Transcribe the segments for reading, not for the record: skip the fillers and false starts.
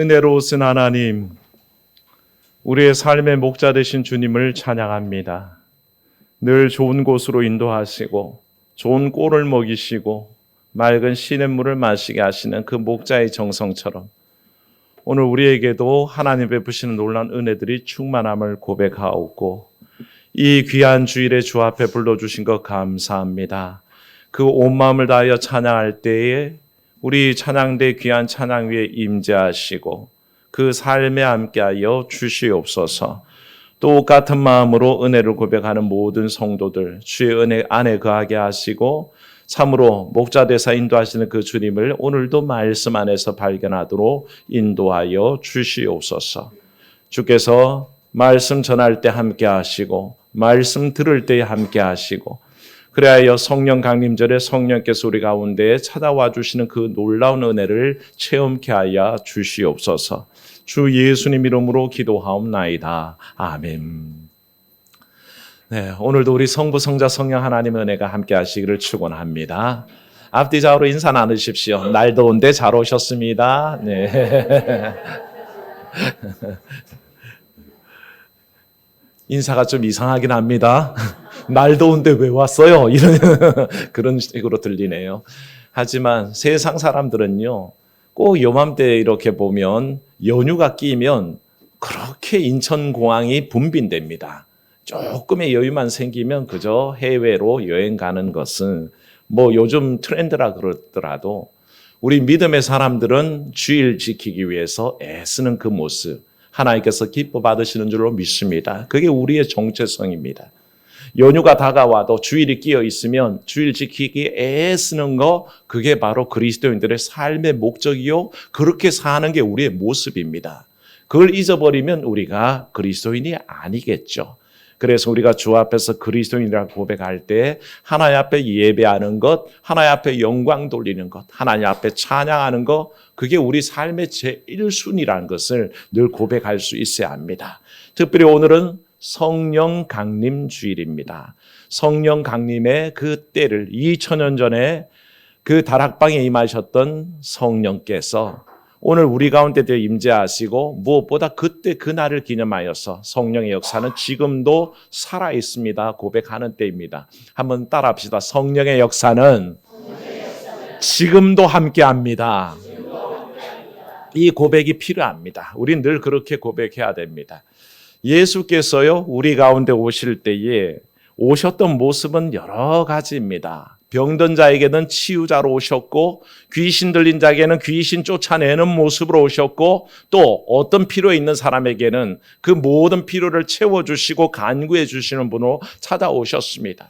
은혜로우신 하나님, 우리의 삶의 목자 되신 주님을 찬양합니다. 늘 좋은 곳으로 인도하시고 좋은 꼴을 먹이시고 맑은 시냇물을 마시게 하시는 그 목자의 정성처럼 오늘 우리에게도 하나님 베푸시는 놀라운 은혜들이 충만함을 고백하옵고 이 귀한 주일에 주 앞에 불러주신 것 감사합니다. 그 온 마음을 다하여 찬양할 때에 우리 찬양대 귀한 찬양 위에 임재하시고 그 삶에 함께하여 주시옵소서. 똑같은 마음으로 은혜를 고백하는 모든 성도들 주의 은혜 안에 거하게 하시고 참으로 목자 되사 인도하시는 그 주님을 오늘도 말씀 안에서 발견하도록 인도하여 주시옵소서. 주께서 말씀 전할 때 함께 하시고 말씀 들을 때 함께 하시고 그래야 성령 강림절에 성령께서 우리 가운데에 찾아와 주시는 그 놀라운 은혜를 체험케 하여 주시옵소서. 주 예수님 이름으로 기도하옵나이다. 아멘. 네, 오늘도 우리 성부, 성자, 성령 하나님의 은혜가 함께 하시기를 축원합니다. 앞뒤 좌우로 인사 나누십시오. 날 더운데 잘 오셨습니다. 네. 인사가 좀 이상하긴 합니다. 날 더운데 왜 왔어요? 이런 그런 식으로 들리네요. 하지만 세상 사람들은요, 꼭 요맘때 이렇게 보면 연휴가 끼면 그렇게 인천공항이 붐빈답니다. 조금의 여유만 생기면 그저 해외로 여행 가는 것은 뭐 요즘 트렌드라 그러더라도 우리 믿음의 사람들은 주일 지키기 위해서 애쓰는 그 모습 하나님께서 기뻐 받으시는 줄로 믿습니다. 그게 우리의 정체성입니다. 연휴가 다가와도 주일이 끼어 있으면 주일 지키기 애쓰는 거 그게 바로 그리스도인들의 삶의 목적이요. 그렇게 사는 게 우리의 모습입니다. 그걸 잊어버리면 우리가 그리스도인이 아니겠죠. 그래서 우리가 주 앞에서 그리스도인이라고 고백할 때 하나님 앞에 예배하는 것, 하나님 앞에 영광 돌리는 것, 하나님 앞에 찬양하는 것, 그게 우리 삶의 제1순위라는 것을 늘 고백할 수 있어야 합니다. 특별히 오늘은 성령 강림 주일입니다. 성령 강림의 그 때를 2000년 전에 그 다락방에 임하셨던 성령께서 오늘 우리 가운데 임재하시고 무엇보다 그때 그날을 기념하여서 성령의 역사는 지금도 살아있습니다. 고백하는 때입니다. 한번 따라합시다. 성령의 역사는 지금도 함께합니다. 이 고백이 필요합니다. 우린 늘 그렇게 고백해야 됩니다. 예수께서요, 우리 가운데 오실 때에 오셨던 모습은 여러 가지입니다. 병든 자에게는 치유자로 오셨고 귀신 들린 자에게는 귀신 쫓아내는 모습으로 오셨고 또 어떤 필요에 있는 사람에게는 그 모든 필요를 채워주시고 간구해 주시는 분으로 찾아오셨습니다.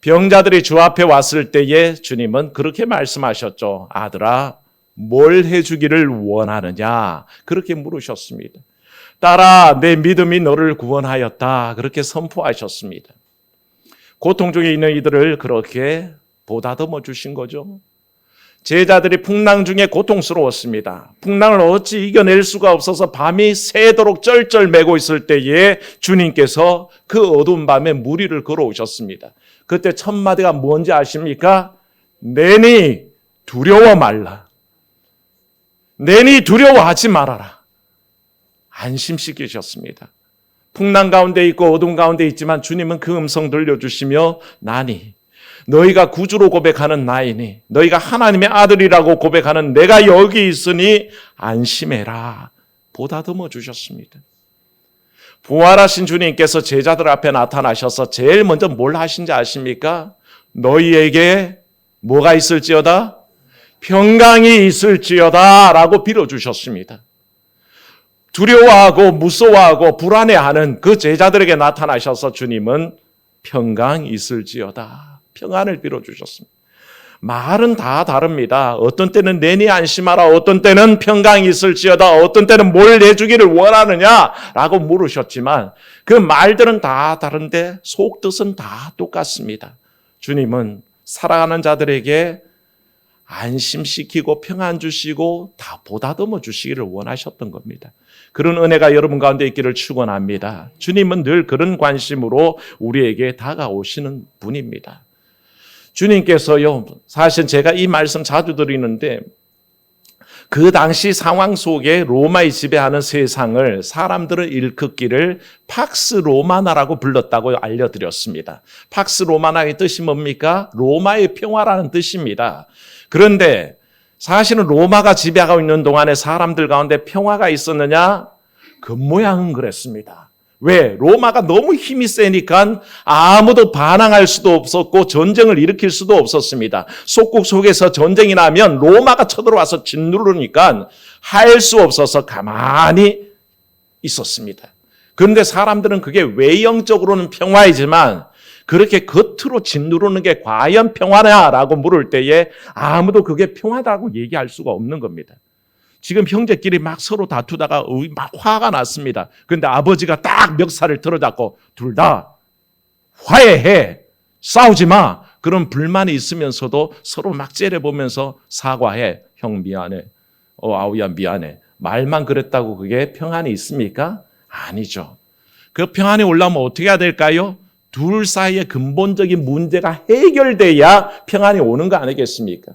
병자들이 주 앞에 왔을 때에 주님은 그렇게 말씀하셨죠. 아들아, 뭘 해주기를 원하느냐? 그렇게 물으셨습니다. 딸아, 내 믿음이 너를 구원하였다. 그렇게 선포하셨습니다. 고통 중에 있는 이들을 그렇게 보다듬어 주신 거죠. 제자들이 풍랑 중에 고통스러웠습니다. 풍랑을 어찌 이겨낼 수가 없어서 밤이 새도록 쩔쩔매고 있을 때에 주님께서 그 어두운 밤에 무리를 걸어오셨습니다. 그때 첫 마디가 뭔지 아십니까? 내니 두려워 말라. 내니 두려워하지 말아라. 안심시키셨습니다. 풍랑 가운데 있고 어둠 가운데 있지만 주님은 그 음성 들려주시며 나니 너희가 구주로 고백하는 나이니 너희가 하나님의 아들이라고 고백하는 내가 여기 있으니 안심해라. 보다듬어 주셨습니다. 부활하신 주님께서 제자들 앞에 나타나셔서 제일 먼저 뭘 하신지 아십니까? 너희에게 뭐가 있을지어다? 평강이 있을지어다 라고 빌어주셨습니다. 두려워하고 무서워하고 불안해하는 그 제자들에게 나타나셔서 주님은 평강 있을지어다. 평안을 빌어주셨습니다. 말은 다 다릅니다. 어떤 때는 내니 안심하라, 어떤 때는 평강이 있을지어다, 어떤 때는 뭘 내주기를 원하느냐라고 물으셨지만 그 말들은 다 다른데 속뜻은 다 똑같습니다. 주님은 사랑하는 자들에게 안심시키고 평안 주시고 다 보다듬어 주시기를 원하셨던 겁니다. 그런 은혜가 여러분 가운데 있기를 축원합니다. 주님은 늘 그런 관심으로 우리에게 다가오시는 분입니다. 주님께서요, 사실 제가 이 말씀 자주 드리는데 그 당시 상황 속에 로마의 지배하는 세상을 사람들은 일컫기를 팍스 로마나라고 불렀다고 알려드렸습니다. 팍스 로마나의 뜻이 뭡니까? 로마의 평화라는 뜻입니다. 그런데 사실은 로마가 지배하고 있는 동안에 사람들 가운데 평화가 있었느냐? 겉모양은 그랬습니다. 왜? 로마가 너무 힘이 세니까 아무도 반항할 수도 없었고 전쟁을 일으킬 수도 없었습니다. 속국 속에서 전쟁이 나면 로마가 쳐들어와서 짓누르니까 할 수 없어서 가만히 있었습니다. 그런데 사람들은 그게 외형적으로는 평화이지만 그렇게 겉으로 짓누르는 게 과연 평화냐라고 물을 때에 아무도 그게 평화다고 얘기할 수가 없는 겁니다. 지금 형제끼리 막 서로 다투다가 막 화가 났습니다. 그런데 아버지가 딱 멱살을 들어잡고 둘 다 화해해. 싸우지 마. 그런 불만이 있으면서도 서로 막 째려보면서 사과해. 형 미안해. 아우야 미안해. 말만 그랬다고 그게 평안이 있습니까? 아니죠. 그 평안이 올라오면 어떻게 해야 될까요? 둘 사이의 근본적인 문제가 해결돼야 평안이 오는 거 아니겠습니까?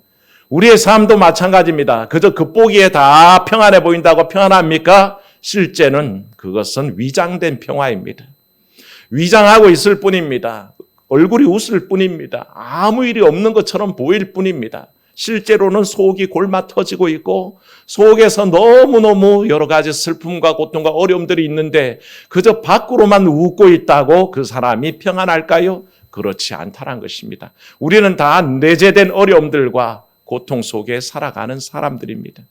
우리의 삶도 마찬가지입니다. 그저 겉보기에 다 평안해 보인다고 평안합니까? 실제는 그것은 위장된 평화입니다. 위장하고 있을 뿐입니다. 얼굴이 웃을 뿐입니다. 아무 일이 없는 것처럼 보일 뿐입니다. 실제로는 속이 골마 터지고 있고 속에서 너무너무 여러 가지 슬픔과 고통과 어려움들이 있는데 그저 밖으로만 웃고 있다고 그 사람이 평안할까요? 그렇지 않다는 것입니다. 우리는 다 내재된 어려움들과 고통 속에 살아가는 사람들입니다.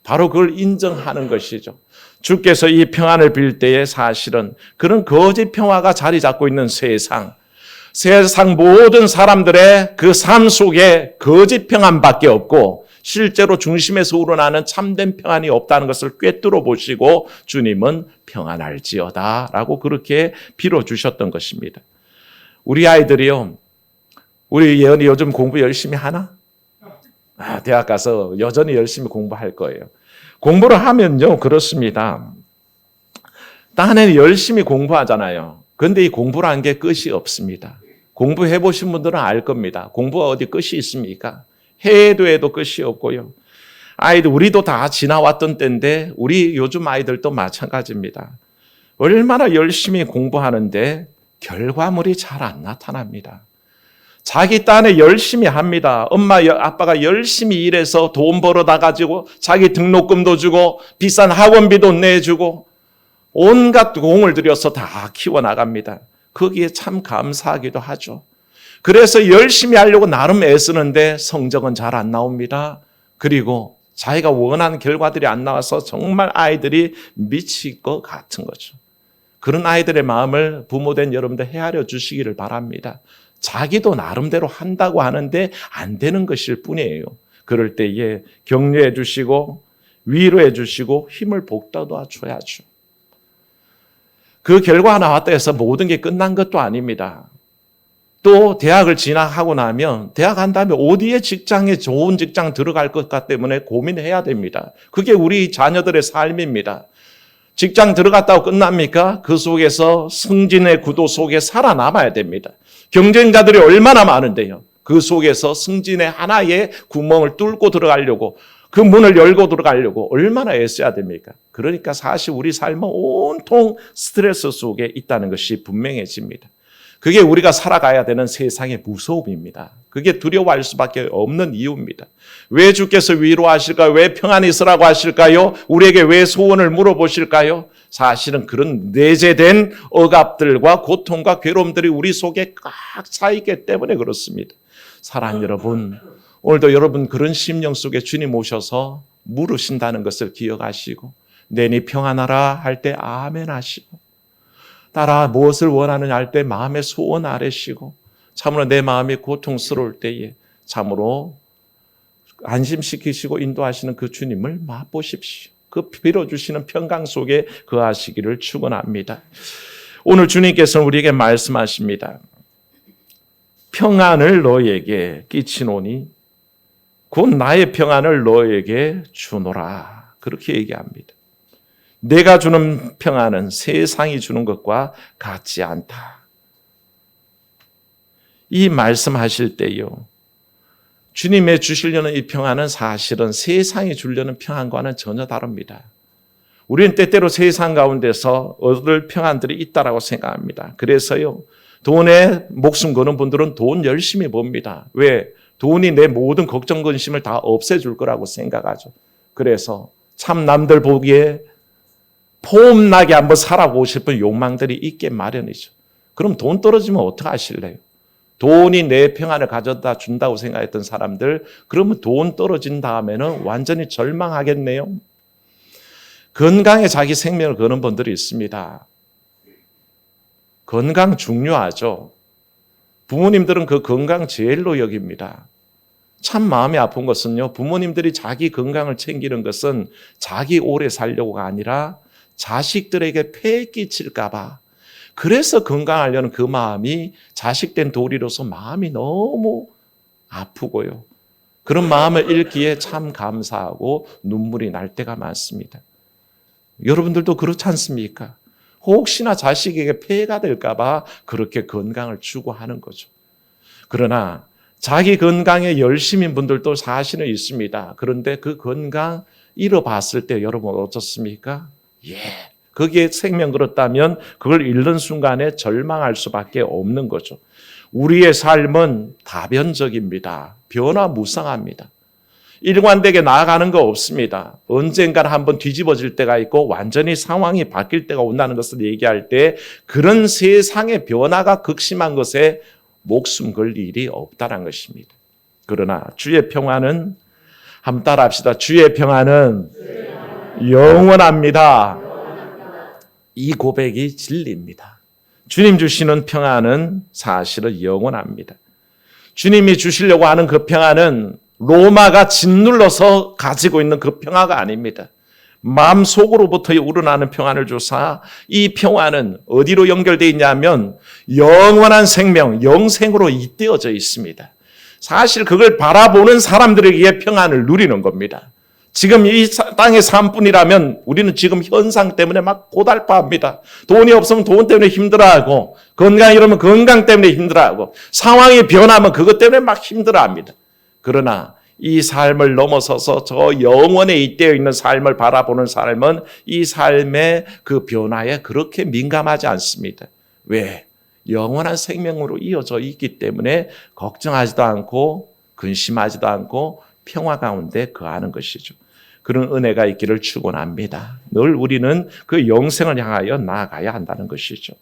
바로 그걸 인정하는 것이죠. 주께서 이 평안을 빌 때에 사실은 그런 거짓 평화가 자리 잡고 있는 세상 모든 사람들의 그 삶 속에 거짓 평안밖에 없고 실제로 중심에서 우러나는 참된 평안이 없다는 것을 꿰뚫어 보시고 주님은 평안할지어다 라고 그렇게 빌어주셨던 것입니다. 우리 아이들이요. 우리 예언이 요즘 공부 열심히 하나? 대학 가서 여전히 열심히 공부할 거예요. 공부를 하면요, 그렇습니다. 딴에는 열심히 공부하잖아요. 그런데 이 공부라는 게 끝이 없습니다. 공부해 보신 분들은 알 겁니다. 공부가 어디 끝이 있습니까? 해도 해도 끝이 없고요. 아이들, 우리도 다 지나왔던 때인데, 우리 요즘 아이들도 마찬가지입니다. 얼마나 열심히 공부하는데, 결과물이 잘 안 나타납니다. 자기 딴에 열심히 합니다. 엄마, 아빠가 열심히 일해서 돈 벌어다 가지고 자기 등록금도 주고 비싼 학원비도 내주고 온갖 공을 들여서 다 키워나갑니다. 거기에 참 감사하기도 하죠. 그래서 열심히 하려고 나름 애쓰는데 성적은 잘 안 나옵니다. 그리고 자기가 원하는 결과들이 안 나와서 정말 아이들이 미칠 것 같은 거죠. 그런 아이들의 마음을 부모된 여러분들 헤아려 주시기를 바랍니다. 자기도 나름대로 한다고 하는데 안 되는 것일 뿐이에요. 그럴 때에 격려해 주시고 위로해 주시고 힘을 북돋아 줘야죠. 그 결과가 나왔다 해서 모든 게 끝난 것도 아닙니다. 또 대학을 진학하고 나면 대학 간 다음에 어디에 직장에 좋은 직장 들어갈 것까 때문에 고민해야 됩니다. 그게 우리 자녀들의 삶입니다. 직장 들어갔다고 끝납니까? 그 속에서 승진의 구도 속에 살아남아야 됩니다. 경쟁자들이 얼마나 많은데요. 그 속에서 승진의 하나의 구멍을 뚫고 들어가려고 그 문을 열고 들어가려고 얼마나 애써야 됩니까? 그러니까 사실 우리 삶은 온통 스트레스 속에 있다는 것이 분명해집니다. 그게 우리가 살아가야 되는 세상의 무서움입니다. 그게 두려워할 수밖에 없는 이유입니다. 왜 주께서 위로하실까요? 왜 평안히 있으라고 하실까요? 우리에게 왜 소원을 물어보실까요? 사실은 그런 내재된 억압들과 고통과 괴로움들이 우리 속에 꽉 차 있기 때문에 그렇습니다. 사랑하는 여러분, 오늘도 여러분 그런 심령 속에 주님 오셔서 물으신다는 것을 기억하시고 내니 평안하라 할 때 아멘 하시고 따라 무엇을 원하느냐 할 때 마음의 소원 아뢰시고 참으로 내 마음이 고통스러울 때에 참으로 안심시키시고 인도하시는 그 주님을 맛보십시오. 그 빌어주시는 평강 속에 거하시기를 축원합니다. 오늘 주님께서는 우리에게 말씀하십니다. 평안을 너에게 끼치노니 곧 나의 평안을 너에게 주노라. 그렇게 얘기합니다. 내가 주는 평안은 세상이 주는 것과 같지 않다. 이 말씀하실 때요. 주님의 주시려는 이 평안은 사실은 세상이 주려는 평안과는 전혀 다릅니다. 우리는 때때로 세상 가운데서 얻을 평안들이 있다라고 생각합니다. 그래서요, 돈에 목숨 거는 분들은 돈 열심히 봅니다. 왜? 돈이 내 모든 걱정, 근심을 다 없애줄 거라고 생각하죠. 그래서 참 남들 보기에 폼나게 한번 살아보고 싶은 욕망들이 있게 마련이죠. 그럼 돈 떨어지면 어떡하실래요? 돈이 내 평안을 가져다 준다고 생각했던 사람들, 그러면 돈 떨어진 다음에는 완전히 절망하겠네요. 건강에 자기 생명을 거는 분들이 있습니다. 건강 중요하죠. 부모님들은 그 건강 제일로 여깁니다. 참 마음이 아픈 것은요, 부모님들이 자기 건강을 챙기는 것은 자기 오래 살려고가 아니라 자식들에게 폐해 끼칠까 봐. 그래서 건강하려는 그 마음이 자식된 도리로서 마음이 너무 아프고요. 그런 마음을 읽기에 참 감사하고 눈물이 날 때가 많습니다. 여러분들도 그렇지 않습니까? 혹시나 자식에게 폐해가 될까 봐 그렇게 건강을 추구하는 거죠. 그러나 자기 건강에 열심인 분들도 사실은 있습니다. 그런데 그 건강 잃어봤을 때 여러분 어떻습니까? 거기에 생명 걸었다면 그걸 잃는 순간에 절망할 수밖에 없는 거죠. 우리의 삶은 다변적입니다. 변화무쌍합니다. 일관되게 나아가는 거 없습니다. 언젠가는 한번 뒤집어질 때가 있고 완전히 상황이 바뀔 때가 온다는 것을 얘기할 때 그런 세상의 변화가 극심한 것에 목숨 걸 일이 없다는 것입니다. 그러나 주의 평안은 한번 따라합시다. 주의 평안은 영원합니다. 이 고백이 진리입니다. 주님 주시는 평안은 사실은 영원합니다. 주님이 주시려고 하는 그 평안은 로마가 짓눌러서 가지고 있는 그 평화가 아닙니다. 마음속으로부터 우러나는 평안을 주사 이 평안은 어디로 연결되어 있냐면 영원한 생명, 영생으로 잇대어져 있습니다. 사실 그걸 바라보는 사람들에게 평안을 누리는 겁니다. 지금 이 땅의 삶뿐이라면 우리는 지금 현상 때문에 막 고달파합니다. 돈이 없으면 돈 때문에 힘들어하고 건강이 이러면 건강 때문에 힘들어하고 상황이 변하면 그것 때문에 막 힘들어합니다. 그러나 이 삶을 넘어서서 저 영원에 잇대어 있는 삶을 바라보는 삶은 이 삶의 그 변화에 그렇게 민감하지 않습니다. 왜? 영원한 생명으로 이어져 있기 때문에 걱정하지도 않고 근심하지도 않고 평화 가운데 거하는 것이죠. 그런 은혜가 있기를 축원합니다. 늘 우리는 그 영생을 향하여 나아가야 한다는 것이죠.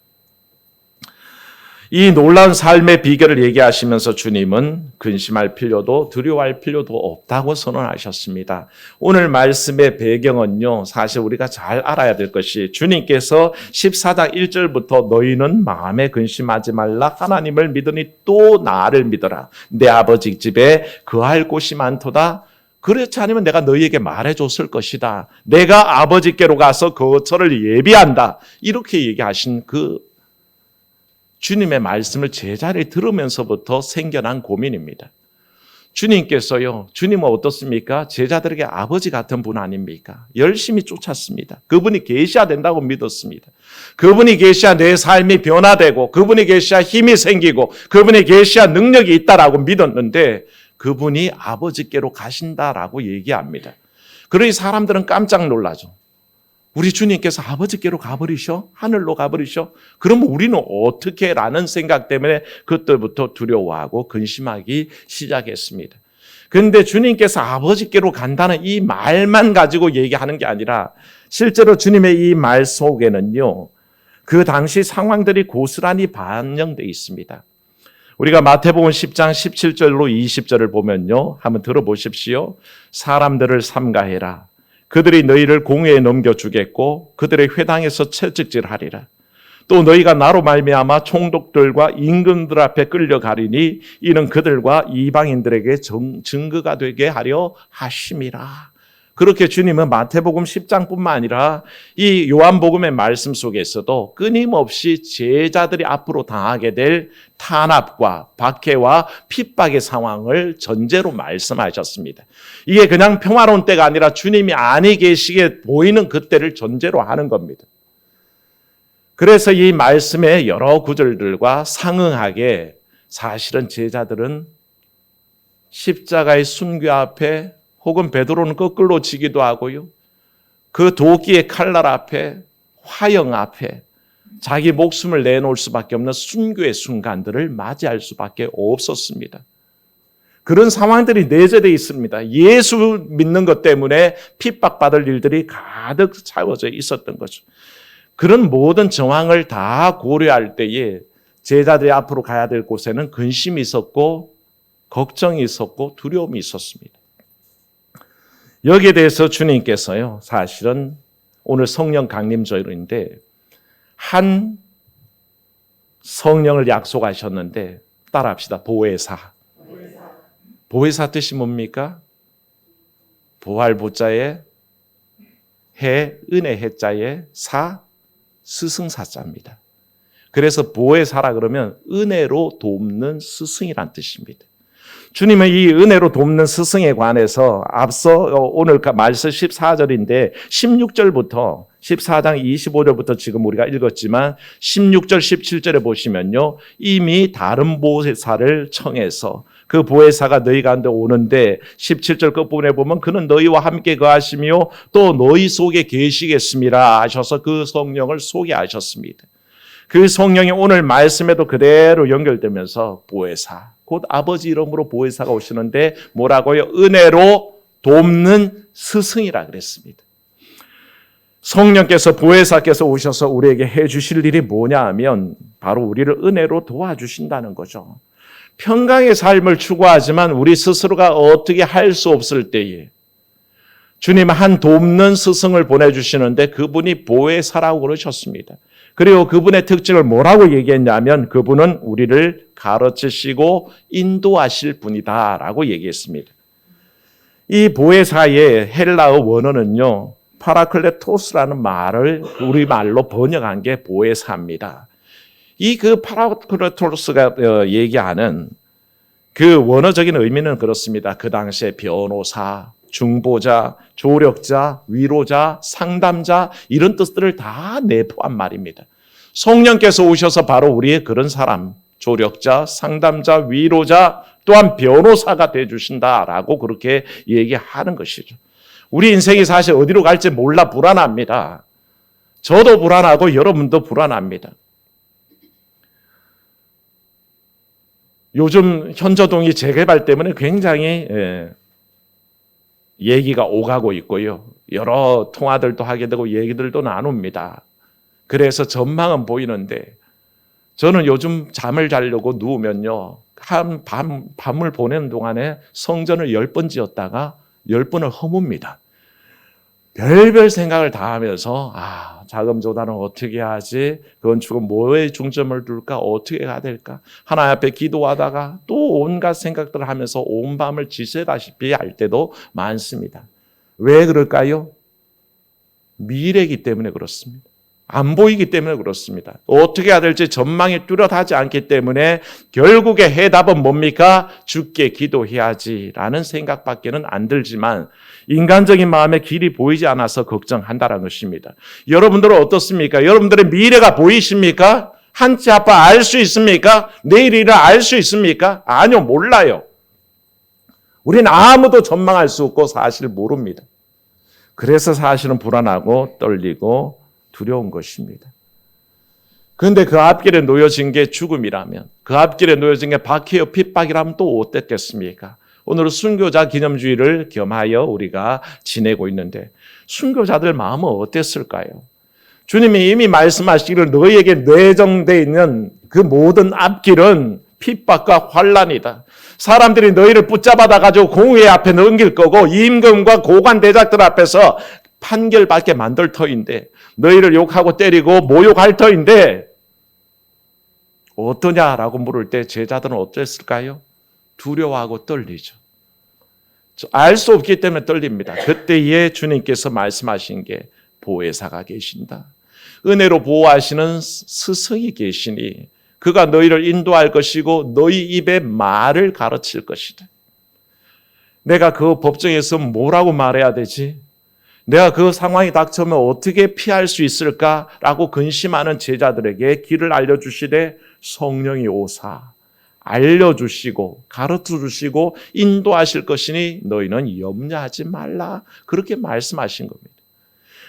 이 놀라운 삶의 비결을 얘기하시면서 주님은 근심할 필요도 두려워할 필요도 없다고 선언하셨습니다. 오늘 말씀의 배경은요, 사실 우리가 잘 알아야 될 것이 주님께서 14장 1절부터 너희는 마음에 근심하지 말라 하나님을 믿으니 또 나를 믿어라. 내 아버지 집에 거할 곳이 많도다. 그렇지 않으면 내가 너희에게 말해줬을 것이다. 내가 아버지께로 가서 거처를 예비한다. 이렇게 얘기하신 그 주님의 말씀을 제자리 들으면서부터 생겨난 고민입니다. 주님께서요, 주님은 어떻습니까? 제자들에게 아버지 같은 분 아닙니까? 열심히 쫓았습니다. 그분이 계셔야 된다고 믿었습니다. 그분이 계셔야 내 삶이 변화되고 그분이 계셔야 힘이 생기고 그분이 계셔야 능력이 있다라고 믿었는데 그분이 아버지께로 가신다라고 얘기합니다. 그러니 사람들은 깜짝 놀라죠. 우리 주님께서 아버지께로 가버리셔? 하늘로 가버리셔? 그러면 우리는 어떻게? 라는 생각 때문에 그때부터 두려워하고 근심하기 시작했습니다. 그런데 주님께서 아버지께로 간다는 이 말만 가지고 얘기하는 게 아니라 실제로 주님의 이 말 속에는요, 그 당시 상황들이 고스란히 반영되어 있습니다. 우리가 마태복음 10장 17절로 20절을 보면요, 한번 들어보십시오. 사람들을 삼가해라. 그들이 너희를 공회에 넘겨주겠고 그들의 회당에서 채찍질하리라. 또 너희가 나로 말미암아 총독들과 임금들 앞에 끌려가리니 이는 그들과 이방인들에게 증거가 되게 하려 하심이라. 그렇게 주님은 마태복음 10장뿐만 아니라 이 요한복음의 말씀 속에서도 끊임없이 제자들이 앞으로 당하게 될 탄압과 박해와 핍박의 상황을 전제로 말씀하셨습니다. 이게 그냥 평화로운 때가 아니라 주님이 안에 계시게 보이는 그때를 전제로 하는 겁니다. 그래서 이 말씀의 여러 구절들과 상응하게 사실은 제자들은 십자가의 순교 앞에 혹은 베드로는 거꾸로 지기도 하고요. 그 도끼의 칼날 앞에 화형 앞에 자기 목숨을 내놓을 수밖에 없는 순교의 순간들을 맞이할 수밖에 없었습니다. 그런 상황들이 내재되어 있습니다. 예수 믿는 것 때문에 핍박받을 일들이 가득 차워져 있었던 거죠. 그런 모든 정황을 다 고려할 때에 제자들이 앞으로 가야 될 곳에는 근심이 있었고 걱정이 있었고 두려움이 있었습니다. 여기에 대해서 주님께서요, 사실은 오늘 성령 강림절인데 한 성령을 약속하셨는데 따라합시다. 보혜사. 보혜사 뜻이 뭡니까? 보할 보자에 해, 은혜 해자에 사, 스승사자입니다. 그래서 보혜사라 그러면 은혜로 돕는 스승이란 뜻입니다. 주님은 이 은혜로 돕는 스승에 관해서 앞서 오늘 말씀 14절인데 16절부터 14장 25절부터 지금 우리가 읽었지만 16절 17절에 보시면요. 이미 다른 보혜사를 청해서 그 보혜사가 너희 가운데 오는데 17절 끝부분에 보면 그는 너희와 함께 거하시며 또 너희 속에 계시겠습니다 하셔서 그 성령을 소개하셨습니다. 그 성령이 오늘 말씀에도 그대로 연결되면서 보혜사, 곧 아버지 이름으로 보혜사가 오시는데 뭐라고요? 은혜로 돕는 스승이라 그랬습니다. 성령께서 보혜사께서 오셔서 우리에게 해주실 일이 뭐냐 하면 바로 우리를 은혜로 도와주신다는 거죠. 평강의 삶을 추구하지만 우리 스스로가 어떻게 할 수 없을 때에 주님 한 돕는 스승을 보내주시는데 그분이 보혜사라고 그러셨습니다. 그리고 그분의 특징을 뭐라고 얘기했냐면 그분은 우리를 가르치시고 인도하실 분이다라고 얘기했습니다. 이 보혜사의 헬라어 원어는요. 파라클레토스라는 말을 우리말로 번역한 게 보혜사입니다. 이 그 파라클레토스가 얘기하는 그 원어적인 의미는 그렇습니다. 그 당시에 변호사, 중보자, 조력자, 위로자, 상담자 이런 뜻들을 다 내포한 말입니다. 성령께서 오셔서 바로 우리의 그런 사람, 조력자, 상담자, 위로자 또한 변호사가 되어주신다라고 그렇게 얘기하는 것이죠. 우리 인생이 사실 어디로 갈지 몰라 불안합니다. 저도 불안하고 여러분도 불안합니다. 요즘 현저동이 재개발 때문에 굉장히 얘기가 오가고 있고요. 여러 통화들도 하게 되고 얘기들도 나눕니다. 그래서 전망은 보이는데 저는 요즘 잠을 자려고 누우면요. 밤을 보내는 동안에 성전을 10번 지었다가 10번을 허뭅니다. 별별 생각을 다 하면서 자금 조달은 어떻게 하지? 건축은 뭐에 중점을 둘까? 어떻게 해야 될까? 하나님 앞에 기도하다가 또 온갖 생각들을 하면서 온 밤을 지새다시피 할 때도 많습니다. 왜 그럴까요? 미래이기 때문에 그렇습니다. 안 보이기 때문에 그렇습니다. 어떻게 해야 될지 전망이 뚜렷하지 않기 때문에 결국에 해답은 뭡니까? 주께 기도해야지라는 생각밖에는 안 들지만 인간적인 마음에 길이 보이지 않아서 걱정한다는 것입니다. 여러분들은 어떻습니까? 여러분들의 미래가 보이십니까? 한치 앞을 알 수 있습니까? 내일 일을 알 수 있습니까? 아니요, 몰라요. 우리는 아무도 전망할 수 없고 사실 모릅니다. 그래서 사실은 불안하고 떨리고 두려운 것입니다. 그런데 그 앞길에 놓여진 게 죽음이라면, 그 앞길에 놓여진 게 박해와 핍박이라면 또 어땠겠습니까? 오늘은 순교자 기념주의를 겸하여 우리가 지내고 있는데 순교자들 마음은 어땠을까요? 주님이 이미 말씀하시기를 너희에게 내정되어 있는 그 모든 앞길은 핍박과 환난이다. 사람들이 너희를 붙잡아다 가지고 공회 앞에 넘길 거고 임금과 고관 대작들 앞에서 판결받게 만들 터인데 너희를 욕하고 때리고 모욕할 터인데 어떠냐라고 물을 때 제자들은 어땠을까요? 두려워하고 떨리죠. 알 수 없기 때문에 떨립니다. 그때에 주님께서 말씀하신 게 보혜사가 계신다. 은혜로 보호하시는 스승이 계시니 그가 너희를 인도할 것이고 너희 입에 말을 가르칠 것이다. 내가 그 법정에서 뭐라고 말해야 되지? 내가 그 상황이 닥쳐오면 어떻게 피할 수 있을까라고 근심하는 제자들에게 길을 알려주시되 성령이 오사 알려주시고 가르쳐주시고 인도하실 것이니 너희는 염려하지 말라. 그렇게 말씀하신 겁니다.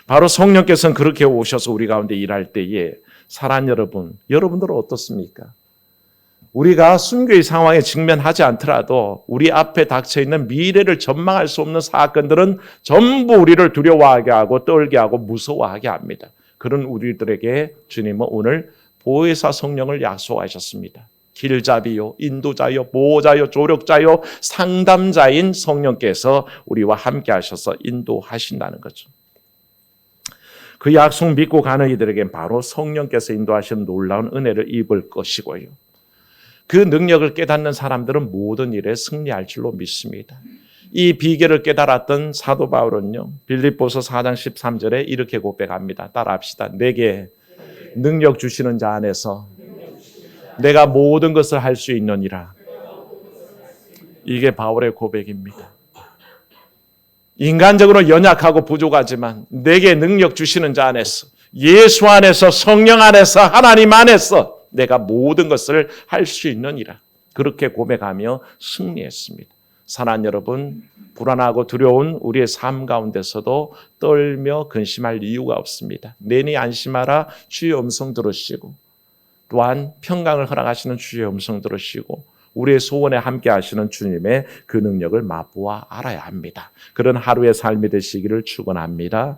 바로 성령께서는 그렇게 오셔서 우리 가운데 일할 때에 사랑하는 여러분, 여러분들은 어떻습니까? 우리가 순교의 상황에 직면하지 않더라도 우리 앞에 닥쳐있는 미래를 전망할 수 없는 사건들은 전부 우리를 두려워하게 하고 떨게 하고 무서워하게 합니다. 그런 우리들에게 주님은 오늘 보혜사 성령을 약속하셨습니다. 길잡이요, 인도자요, 보호자요, 조력자요, 상담자인 성령께서 우리와 함께 하셔서 인도하신다는 거죠. 그 약속 믿고 가는 이들에겐 바로 성령께서 인도하시는 놀라운 은혜를 입을 것이고요. 그 능력을 깨닫는 사람들은 모든 일에 승리할 줄로 믿습니다. 이 비결을 깨달았던 사도 바울은요, 빌립보서 4장 13절에 이렇게 고백합니다. 따라합시다. 내게 능력 주시는 자 안에서 내가 모든 것을 할 수 있느니라. 이게 바울의 고백입니다. 인간적으로 연약하고 부족하지만 내게 능력 주시는 자 안에서, 예수 안에서, 성령 안에서, 하나님 안에서 내가 모든 것을 할 수 있느니라. 그렇게 고백하며 승리했습니다. 사랑하는 여러분, 불안하고 두려운 우리의 삶 가운데서도 떨며 근심할 이유가 없습니다. 내니 안심하라 주의 음성 들으시고, 또한 평강을 허락하시는 주의 음성 들으시고, 우리의 소원에 함께 하시는 주님의 그 능력을 맛보아 알아야 합니다. 그런 하루의 삶이 되시기를 축원합니다.